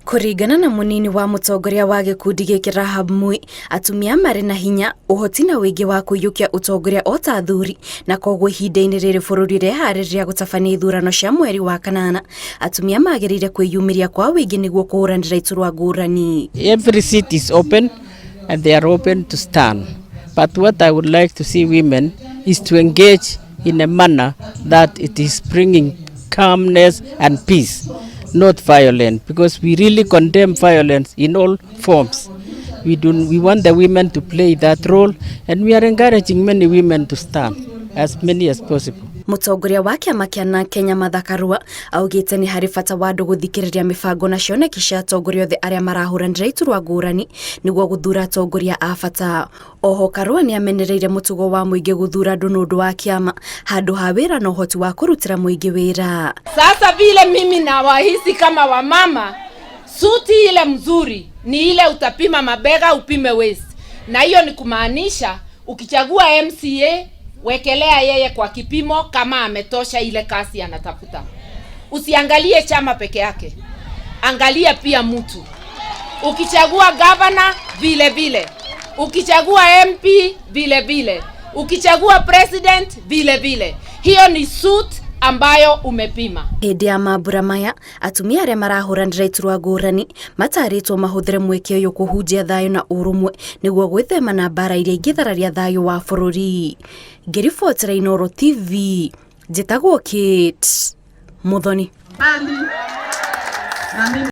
Kũringana na mũnini wa mũtongoria wa gĩkundi gĩkĩ Rahab Mui, atumia marĩ na hinya, ũhoti na wĩingĩ wa kũiyũkia ũtongoria o ta athuri, na koguo ihinda-inĩ rĩrĩ bũrũri reharĩrĩria gũtabania ithurano cia mweri wa kanana, atumia magĩrĩire kwĩyumĩria kwa wĩingĩ nĩguo kũhũranĩra iturwa ngũrani. Every seat is open and they are open to stand. But what I would like to see women is to engage in a manner that it is bringing calmness and peace, not violence, because we really condemn violence in all forms. We want the women to play that role, and we are encouraging many women to stand, as many as possible. Mũtongoria wa kĩama kĩa Kenya Karua augĩte nĩ harĩ bata wa andũ gũthikĩrĩria mĩbango na cioneki cia atongoria othe arĩa marahũranĩra iturwa ngũrani nĩguo gũthura atongoria a bata. Oho Karua nĩ amenereire mũtugo wa mũingĩ gũthura andũ nĩũndũ wa kĩama handũ ha wĩra na ũhoti wa kũrutĩra mũingĩ wĩra. Sasa vile mimi nawahisi kama wamama, suti ile mzuri ni ile utapima mabega upime waist, na hiyo ni kumaanisha ukichagua MCA wekelea yeye kwa kipimo kama ametosha ile kasi anatafuta. Usiangalie chama peke yake, angalia pia mtu. Ukichagua governor vile vile, ukichagua MP vile vile, ukichagua president vile vile. Hiyo ni suit ambayo umepima. Hĩndĩ ya mambura maya, atumia arĩa marahũranĩra iturwa ngũrani matarĩtwo mahũthĩre mweke ũyũ kũhunjia thayũ na ũrũmwe nĩguo gwĩthema na mbara iria ingĩthararia thayũ wa bũrũri. Ngĩribotera Inooro TV, njĩtagwo Kate Muthoni.